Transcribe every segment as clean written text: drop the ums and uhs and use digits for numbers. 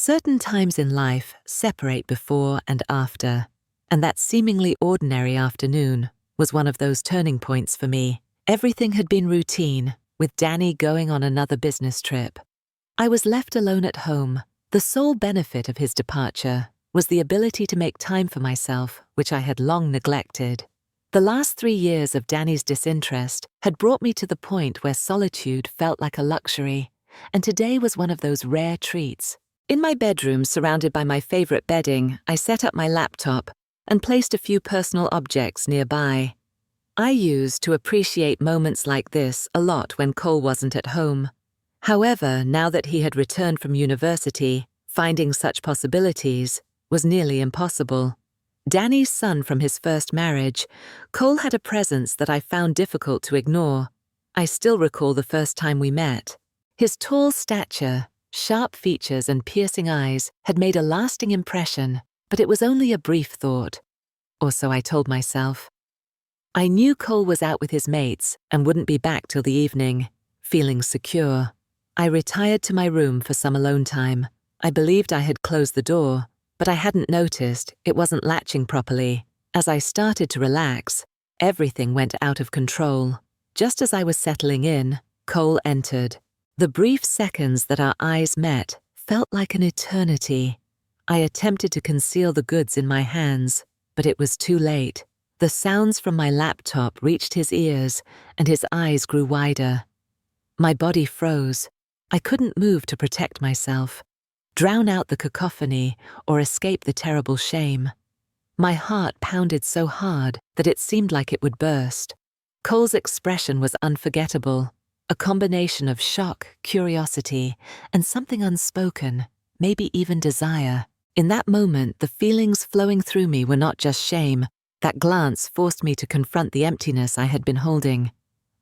Certain times in life separate before and after, and that seemingly ordinary afternoon was one of those turning points for me. Everything had been routine, with Danny going on another business trip. I was left alone at home. The sole benefit of his departure was the ability to make time for myself, which I had long neglected. The last 3 years of Danny's disinterest had brought me to the point where solitude felt like a luxury, and today was one of those rare treats. In my bedroom, surrounded by my favorite bedding, I set up my laptop and placed a few personal objects nearby. I used to appreciate moments like this a lot when Cole wasn't at home. However, now that he had returned from university, finding such possibilities was nearly impossible. Danny's son from his first marriage, Cole had a presence that I found difficult to ignore. I still recall the first time we met. His tall stature, sharp features and piercing eyes had made a lasting impression, but it was only a brief thought. Or so I told myself. I knew Cole was out with his mates and wouldn't be back till the evening. Feeling secure, I retired to my room for some alone time. I believed I had closed the door, but I hadn't noticed it wasn't latching properly. As I started to relax, everything went out of control. Just as I was settling in, Cole entered. The brief seconds that our eyes met felt like an eternity. I attempted to conceal the goods in my hands, but it was too late. The sounds from my laptop reached his ears, and his eyes grew wider. My body froze. I couldn't move to protect myself, drown out the cacophony, or escape the terrible shame. My heart pounded so hard that it seemed like it would burst. Cole's expression was unforgettable. A combination of shock, curiosity, and something unspoken, maybe even desire. In that moment, the feelings flowing through me were not just shame. That glance forced me to confront the emptiness I had been holding.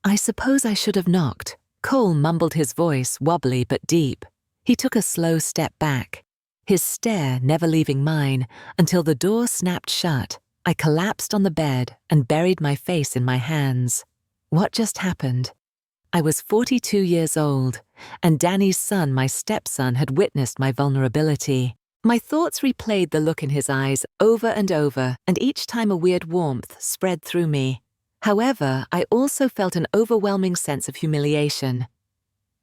I suppose I should have knocked. Cole mumbled, his voice wobbly but deep. He took a slow step back, his stare never leaving mine until the door snapped shut. I collapsed on the bed and buried my face in my hands. What just happened? I was 42 years old, and Danny's son, my stepson, had witnessed my vulnerability. My thoughts replayed the look in his eyes over and over, and each time a weird warmth spread through me. However, I also felt an overwhelming sense of humiliation.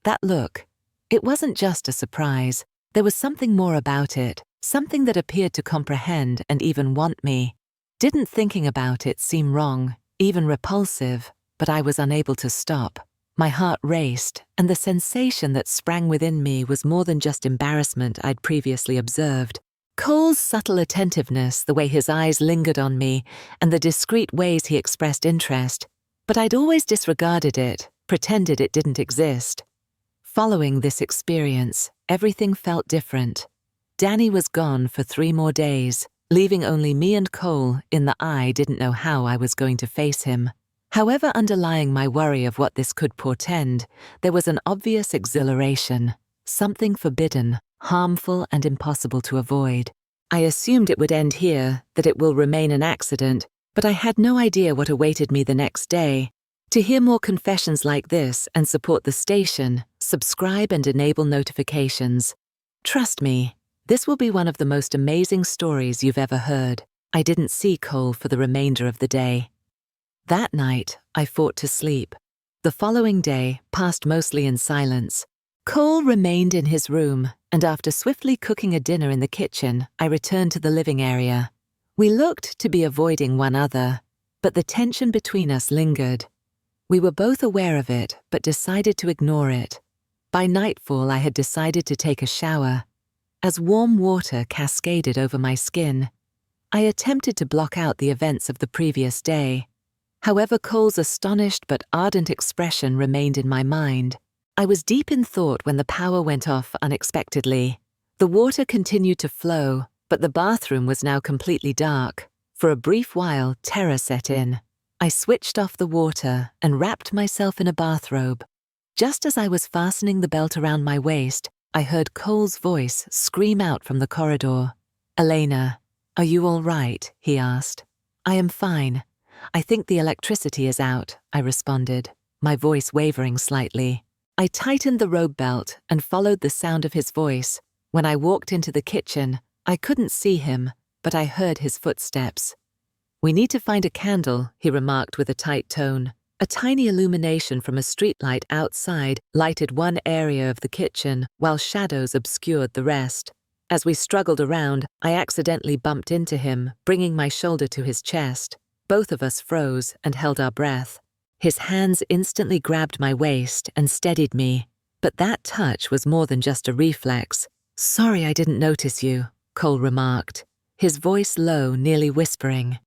That look, it wasn't just a surprise. There was something more about it, something that appeared to comprehend and even want me. Didn't thinking about it seem wrong, even repulsive, but I was unable to stop. My heart raced, and the sensation that sprang within me was more than just embarrassment I'd previously observed. Cole's subtle attentiveness, the way his eyes lingered on me, and the discreet ways he expressed interest, but I'd always disregarded it, pretended it didn't exist. Following this experience, everything felt different. Danny was gone for 3 more days, leaving only me and Cole in the I didn't know how I was going to face him. However, underlying my worry of what this could portend, there was an obvious exhilaration, something forbidden, harmful, and impossible to avoid. I assumed it would end here, that it will remain an accident, but I had no idea what awaited me the next day. To hear more confessions like this and support the station, subscribe and enable notifications. Trust me, this will be one of the most amazing stories you've ever heard. I didn't see Cole for the remainder of the day. That night, I fought to sleep. The following day passed mostly in silence. Cole remained in his room, and after swiftly cooking a dinner in the kitchen, I returned to the living area. We looked to be avoiding one another, but the tension between us lingered. We were both aware of it, but decided to ignore it. By nightfall, I had decided to take a shower. As warm water cascaded over my skin, I attempted to block out the events of the previous day. However, Cole's astonished but ardent expression remained in my mind. I was deep in thought when the power went off unexpectedly. The water continued to flow, but the bathroom was now completely dark. For a brief while, terror set in. I switched off the water and wrapped myself in a bathrobe. Just as I was fastening the belt around my waist, I heard Cole's voice scream out from the corridor. "Elena, are you all right?" he asked. "I am fine. I think the electricity is out," I responded, my voice wavering slightly. I tightened the robe belt and followed the sound of his voice. When I walked into the kitchen, I couldn't see him, but I heard his footsteps. "We need to find a candle," he remarked with a tight tone. A tiny illumination from a streetlight outside lighted one area of the kitchen, while shadows obscured the rest. As we struggled around, I accidentally bumped into him, bringing my shoulder to his chest. Both of us froze and held our breath. His hands instantly grabbed my waist and steadied me, but that touch was more than just a reflex. "Sorry I didn't notice you," Cole remarked, his voice low, nearly whispering.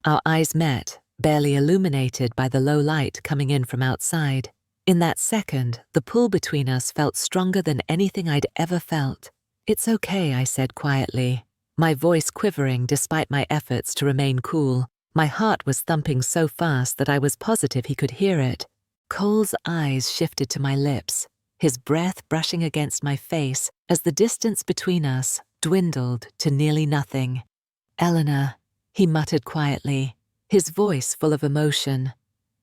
Our eyes met, barely illuminated by the low light coming in from outside. In that second, the pull between us felt stronger than anything I'd ever felt. "It's okay," I said quietly, my voice quivering despite my efforts to remain cool. My heart was thumping so fast that I was positive he could hear it. Cole's eyes shifted to my lips, his breath brushing against my face as the distance between us dwindled to nearly nothing. "Eleanor," he muttered quietly, his voice full of emotion.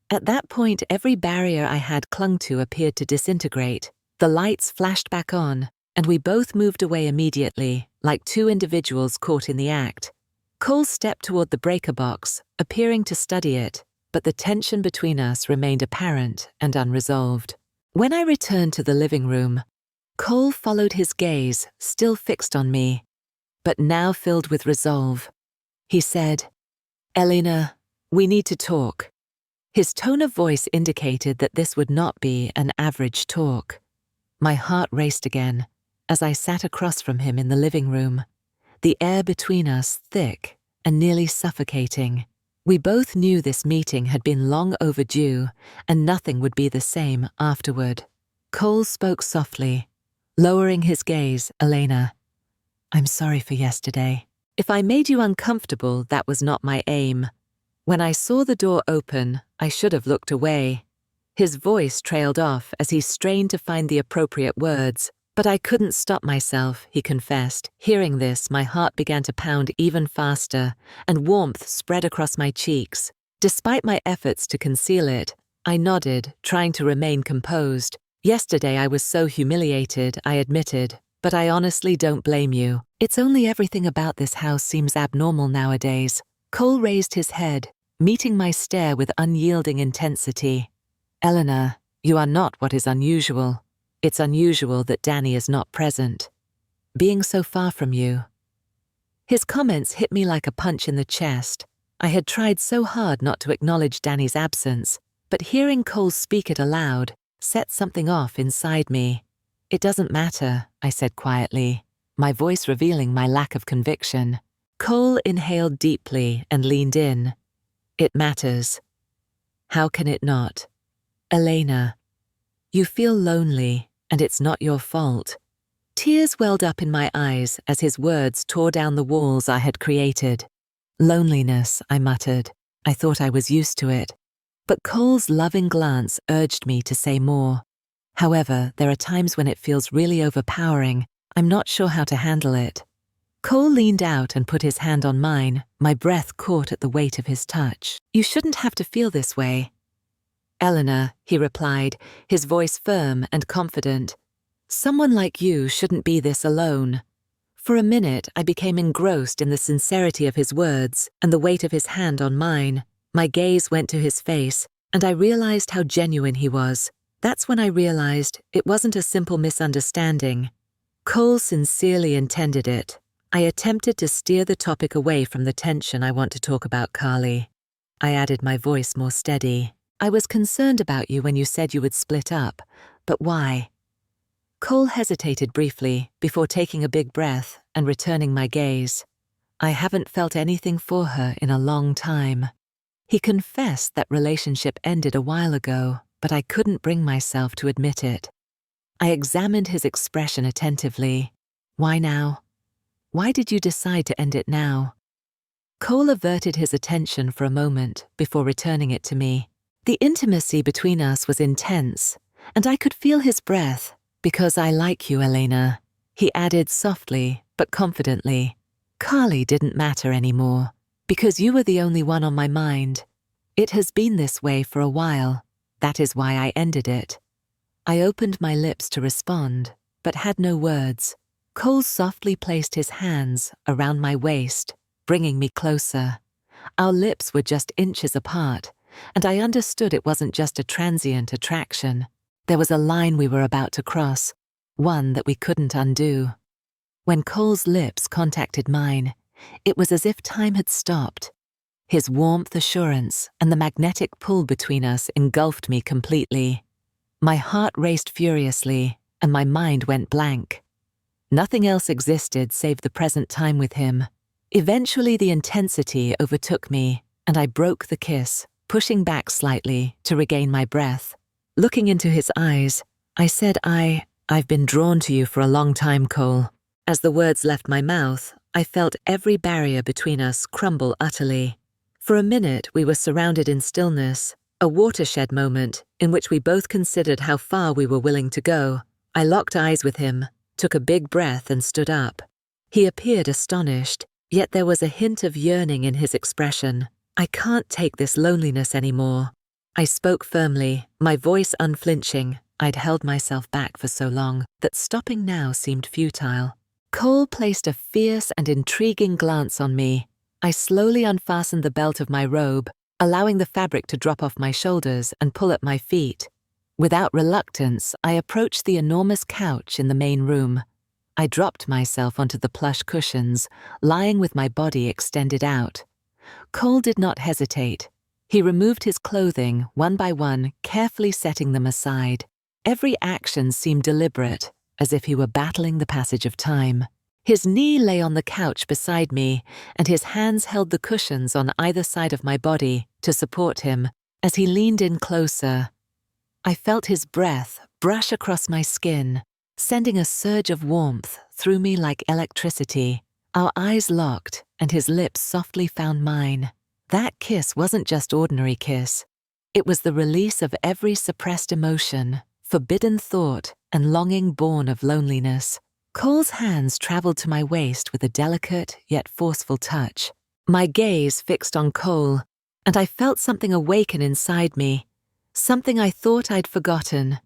At that point, every barrier I had clung to appeared to disintegrate. The lights flashed back on, and we both moved away immediately, like two individuals caught in the act. Cole stepped toward the breaker box, appearing to study it, but the tension between us remained apparent and unresolved. When I returned to the living room, Cole followed his gaze, still fixed on me, but now filled with resolve. He said, "Eleanor, we need to talk." His tone of voice indicated that this would not be an average talk. My heart raced again as I sat across from him in the living room, the air between us thick and nearly suffocating. We both knew this meeting had been long overdue, and nothing would be the same afterward. Cole spoke softly, lowering his gaze. "Elena, I'm sorry for yesterday. If I made you uncomfortable, that was not my aim. When I saw the door open, I should have looked away." His voice trailed off as he strained to find the appropriate words. "But I couldn't stop myself," he confessed. Hearing this, my heart began to pound even faster, and warmth spread across my cheeks. Despite my efforts to conceal it, I nodded, trying to remain composed. "Yesterday I was so humiliated," I admitted, "but I honestly don't blame you. It's only everything about this house seems abnormal nowadays." Cole raised his head, meeting my stare with unyielding intensity. "Eleanor, you are not what is unusual. It's unusual that Danny is not present. Being so far from you." His comments hit me like a punch in the chest. I had tried so hard not to acknowledge Danny's absence, but hearing Cole speak it aloud set something off inside me. "It doesn't matter," I said quietly, my voice revealing my lack of conviction. Cole inhaled deeply and leaned in. "It matters. How can it not? Elena, you feel lonely, and it's not your fault." Tears welled up in my eyes as his words tore down the walls I had created. "Loneliness," I muttered. I thought I was used to it. But Cole's loving glance urged me to say more. "However, there are times when it feels really overpowering. I'm not sure how to handle it." Cole leaned out and put his hand on mine, my breath caught at the weight of his touch. "You shouldn't have to feel this way." "Eleanor," he replied, his voice firm and confident, "someone like you shouldn't be this alone." For a minute, I became engrossed in the sincerity of his words and the weight of his hand on mine. My gaze went to his face, and I realized how genuine he was. That's when I realized it wasn't a simple misunderstanding. Cole sincerely intended it. I attempted to steer the topic away from the tension. "I want to talk about Carly." I added, my voice more steady. "I was concerned about you when you said you would split up, but why?" Cole hesitated briefly before taking a big breath and returning my gaze. "I haven't felt anything for her in a long time." He confessed that relationship ended a while ago, but I couldn't bring myself to admit it. I examined his expression attentively. "Why now? Why did you decide to end it now?" Cole averted his attention for a moment before returning it to me. "The intimacy between us was intense, and I could feel his breath. Because I like you, Elena," he added softly but confidently. "Carly didn't matter anymore, because you were the only one on my mind. It has been this way for a while. That is why I ended it." I opened my lips to respond, but had no words. Cole softly placed his hands around my waist, bringing me closer. Our lips were just inches apart, and I understood it wasn't just a transient attraction. There was a line we were about to cross, one that we couldn't undo. When Cole's lips contacted mine, it was as if time had stopped. His warmth, assurance, and the magnetic pull between us engulfed me completely. My heart raced furiously, and my mind went blank. Nothing else existed save the present time with him. Eventually, the intensity overtook me, and I broke the kiss, pushing back slightly to regain my breath. Looking into his eyes, I said, I've been drawn to you for a long time, Cole. As the words left my mouth, I felt every barrier between us crumble utterly. For a minute, we were surrounded in stillness, a watershed moment in which we both considered how far we were willing to go. I locked eyes with him, took a big breath, and stood up. He appeared astonished, yet there was a hint of yearning in his expression. I can't take this loneliness anymore. I spoke firmly, my voice unflinching. I'd held myself back for so long that stopping now seemed futile. Cole placed a fierce and intriguing glance on me. I slowly unfastened the belt of my robe, allowing the fabric to drop off my shoulders and pull at my feet. Without reluctance, I approached the enormous couch in the main room. I dropped myself onto the plush cushions, lying with my body extended out. Cole did not hesitate. He removed his clothing, one by one, carefully setting them aside. Every action seemed deliberate, as if he were battling the passage of time. His knee lay on the couch beside me, and his hands held the cushions on either side of my body to support him as he leaned in closer. I felt his breath brush across my skin, sending a surge of warmth through me like electricity. Our eyes locked, and his lips softly found mine. That kiss wasn't just ordinary kiss. It was the release of every suppressed emotion, forbidden thought, and longing born of loneliness. Cole's hands traveled to my waist with a delicate yet forceful touch. My gaze fixed on Cole, and I felt something awaken inside me, something I thought I'd forgotten.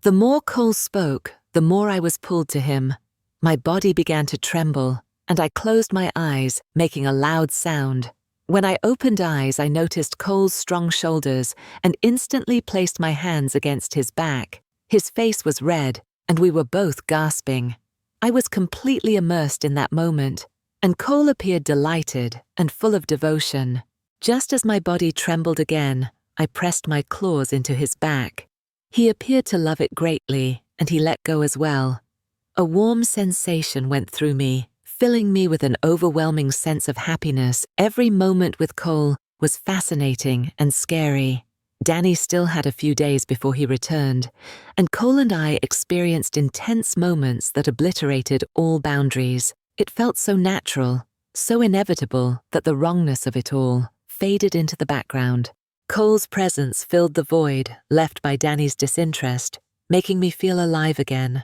The more Cole spoke, the more I was pulled to him. My body began to tremble, and I closed my eyes, making a loud sound. When I opened eyes, I noticed Cole's strong shoulders and instantly placed my hands against his back. His face was red, and we were both gasping. I was completely immersed in that moment, and Cole appeared delighted and full of devotion. Just as my body trembled again, I pressed my claws into his back. He appeared to love it greatly, and he let go as well. A warm sensation went through me, filling me with an overwhelming sense of happiness. Every moment with Cole was fascinating and scary. Danny still had a few days before he returned, and Cole and I experienced intense moments that obliterated all boundaries. It felt so natural, so inevitable that the wrongness of it all faded into the background. Cole's presence filled the void left by Danny's disinterest, making me feel alive again.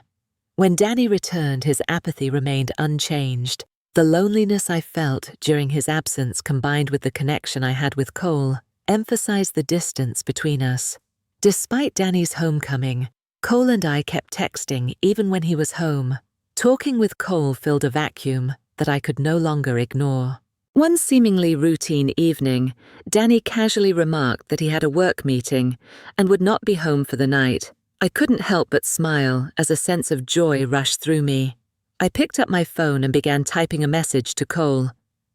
When Danny returned, his apathy remained unchanged. The loneliness I felt during his absence combined with the connection I had with Cole emphasized the distance between us. Despite Danny's homecoming, Cole and I kept texting even when he was home. Talking with Cole filled a vacuum that I could no longer ignore. One seemingly routine evening, Danny casually remarked that he had a work meeting and would not be home for the night. I couldn't help but smile as a sense of joy rushed through me. I picked up my phone and began typing a message to Cole.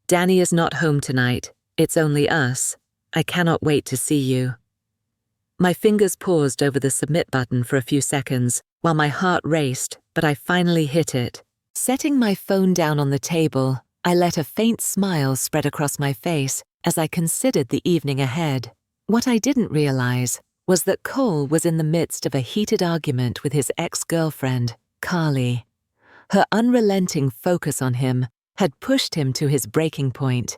"Danny is not home tonight. It's only us. I cannot wait to see you." My fingers paused over the submit button for a few seconds while my heart raced, but I finally hit it. Setting my phone down on the table, I let a faint smile spread across my face as I considered the evening ahead. What I didn't realize was that Cole was in the midst of a heated argument with his ex-girlfriend, Carly. Her unrelenting focus on him had pushed him to his breaking point,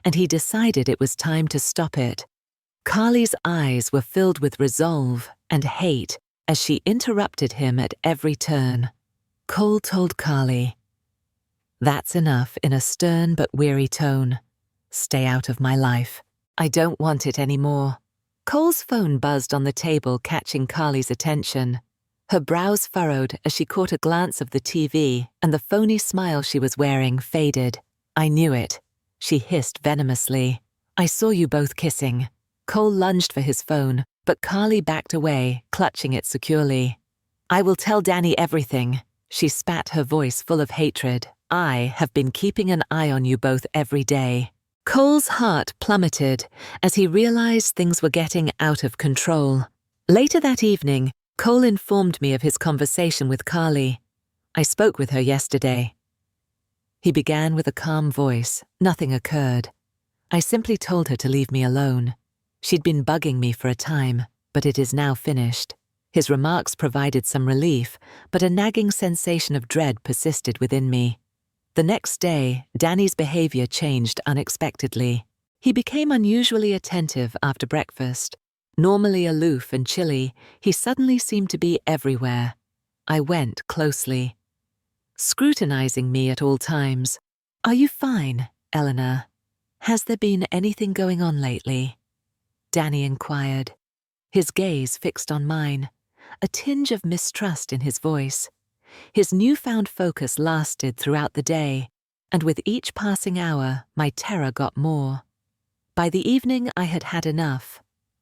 and he decided it was time to stop it. Carly's eyes were filled with resolve and hate as she interrupted him at every turn. Cole told Carly, "That's enough," in a stern but weary tone. "Stay out of my life. I don't want it anymore." Cole's phone buzzed on the table, catching Carly's attention. Her brows furrowed as she caught a glance of the TV, and the phony smile she was wearing faded. I knew it. She hissed venomously. I saw you both kissing. Cole lunged for his phone, but Carly backed away, clutching it securely. I will tell Danny everything. She spat, her voice full of hatred. I have been keeping an eye on you both every day. Cole's heart plummeted as he realized things were getting out of control. Later that evening, Cole informed me of his conversation with Carly. I spoke with her yesterday. He began with a calm voice. Nothing occurred. I simply told her to leave me alone. She'd been bugging me for a time, but it is now finished. His remarks provided some relief, but a nagging sensation of dread persisted within me. The next day, Danny's behavior changed unexpectedly. He became unusually attentive after breakfast. Normally aloof and chilly, he suddenly seemed to be everywhere. I went closely, scrutinizing me at all times. Are you fine, Eleanor? Has there been anything going on lately? Danny inquired, his gaze fixed on mine, a tinge of mistrust in his voice. His newfound focus lasted throughout the day, and with each passing hour, my terror got more. By the evening, I had had enough.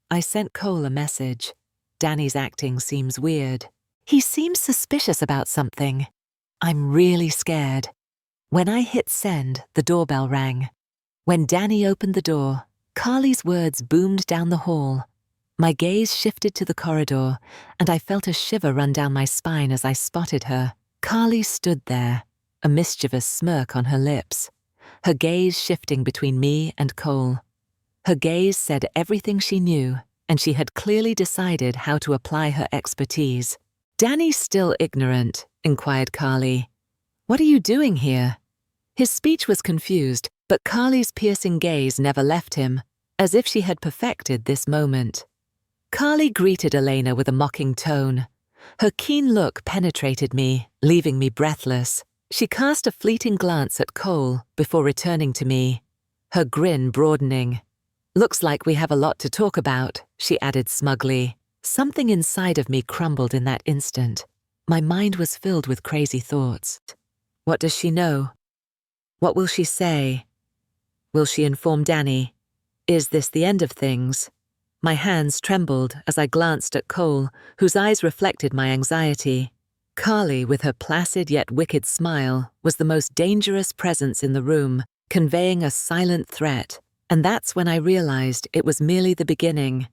I sent Cole a message. Danny's acting seems weird. He seems suspicious about something. I'm really scared. When I hit send, the doorbell rang. When Danny opened the door, Carly's words boomed down the hall. My gaze shifted to the corridor, and I felt a shiver run down my spine as I spotted her. Carly stood there, a mischievous smirk on her lips, her gaze shifting between me and Cole. Her gaze said everything she knew, and she had clearly decided how to apply her expertise. Danny's still ignorant, inquired Carly. What are you doing here? His speech was confused, but Carly's piercing gaze never left him, as if she had perfected this moment. Carly greeted Elena with a mocking tone. Her keen look penetrated me, leaving me breathless. She cast a fleeting glance at Cole before returning to me, her grin broadening. Looks like we have a lot to talk about, she added smugly. Something inside of me crumbled in that instant. My mind was filled with crazy thoughts. What does she know? What will she say? Will she inform Danny? Is this the end of things? My hands trembled as I glanced at Cole, whose eyes reflected my anxiety. Carly, with her placid yet wicked smile, was the most dangerous presence in the room, conveying a silent threat. And that's when I realized it was merely the beginning.